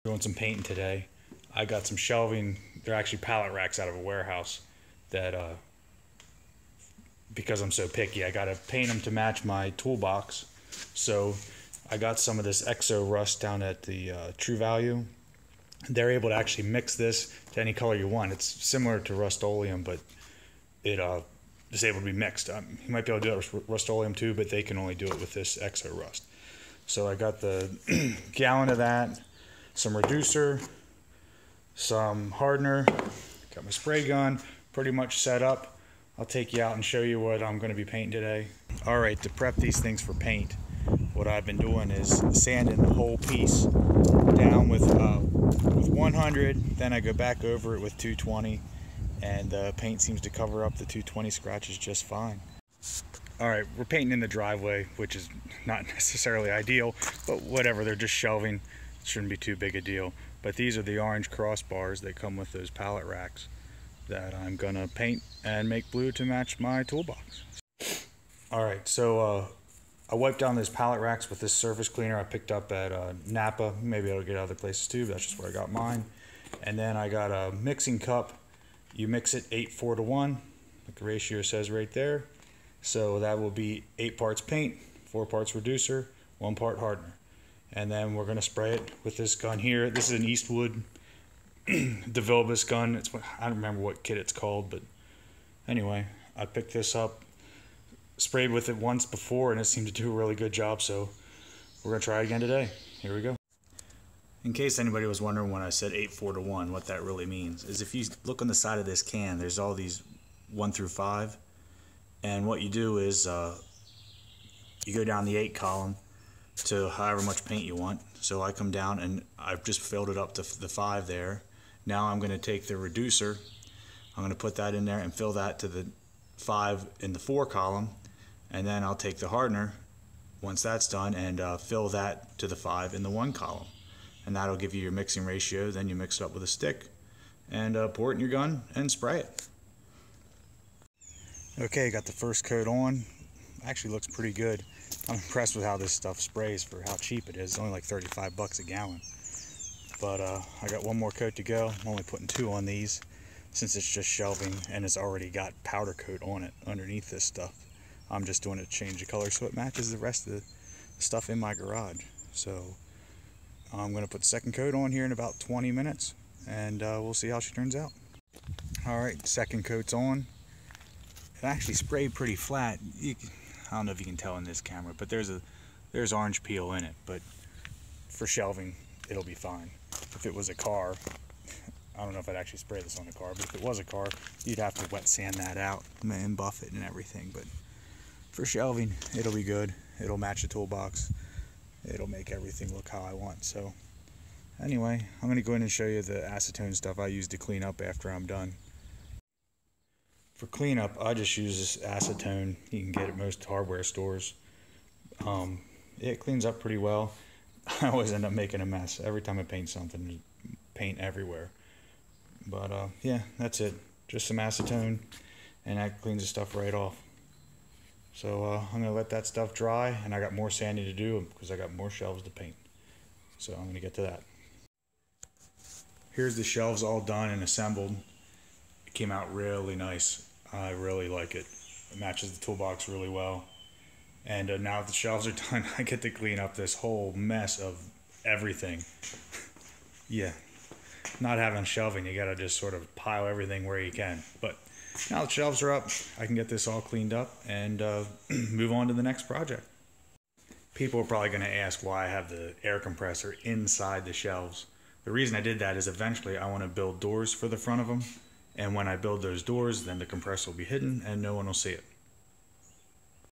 Doing some painting today. I got some shelving. They're actually pallet racks out of a warehouse that because I'm so picky, I gotta paint them to match my toolbox. So I got some of this Exo Rust down at the True Value. They're able to actually mix this to any color you want. It's similar to Rust-Oleum, but it is able to be mixed. You might be able to do it with Rust-Oleum too, but they can only do it with this Exo Rust. So I got the gallon of that, some reducer, some hardener, got my spray gun pretty much set up. I'll take you out and show you what I'm going to be painting today. Alright, to prep these things for paint, what I've been doing is sanding the whole piece down with 100, then I go back over it with 220, and the paint seems to cover up the 220 scratches just fine. Alright, we're painting in the driveway, which is not necessarily ideal, but whatever, they're just shelving. It shouldn't be too big a deal. But these are the orange crossbars that come with those pallet racks that I'm gonna paint and make blue to match my toolbox. Alright, so I wiped down those pallet racks with this surface cleaner I picked up at Napa. Maybe I'll get other places too, but that's just where I got mine. And then I got a mixing cup. You mix it 8:4:1, like the ratio says right there. So that will be 8 parts paint, 4 parts reducer, 1 part hardener. And then we're going to spray it with this gun here. This is an Eastwood DeVilbiss gun. I don't remember what kit it's called, but anyway, I picked this up, sprayed with it once before, and it seemed to do a really good job, so we're going to try it again today. Here we go. In case anybody was wondering when I said 8:4:1, what that really means is if you look on the side of this can, there's all these 1 through 5. And what you do is you go down the 8 column to however much paint you want. So I come down and I've just filled it up to the 5 there. Now I'm going to take the reducer, I'm going to put that in there and fill that to the 5 in the 4 column, and then I'll take the hardener once that's done and fill that to the 5 in the 1 column, and that'll give you your mixing ratio. Then you mix it up with a stick and pour it in your gun and spray it. Okay, got the first coat on. Actually looks pretty good. I'm impressed with how this stuff sprays for how cheap it is. It's only like 35 bucks a gallon. But I got one more coat to go. I'm only putting 2 on these since it's just shelving and it's already got powder coat on it underneath this stuff. I'm just doing it to change the color so it matches the rest of the stuff in my garage. So I'm going to put the second coat on here in about 20 minutes and we'll see how she turns out. Alright, second coat's on. It actually sprayed pretty flat. I don't know if you can tell in this camera, but there's orange peel in it, but for shelving it'll be fine. If it was a car, I don't know if I'd actually spray this on a car, but if it was a car, you'd have to wet sand that out and buff it and everything. But for shelving, it'll be good. It'll match the toolbox. It'll make everything look how I want. So anyway, I'm gonna go in and show you the acetone stuff I use to clean up after I'm done. For cleanup, I just use this acetone. You can get it at most hardware stores. It cleans up pretty well. I always end up making a mess. Every time I paint something, there's paint everywhere. But yeah, that's it. Just some acetone, and that cleans the stuff right off. So I'm going to let that stuff dry, and I got more sanding to do because I got more shelves to paint. So I'm going to get to that. Here's the shelves all done and assembled. It came out really nice. I really like it. It matches the toolbox really well. And now that the shelves are done, I get to clean up this whole mess of everything. Yeah, not having shelving, you gotta just sort of pile everything where you can. But now the shelves are up, I can get this all cleaned up and move on to the next project. People are probably gonna ask why I have the air compressor inside the shelves. The reason I did that is eventually I want to build doors for the front of them. And when I build those doors, then the compressor will be hidden and no one will see it.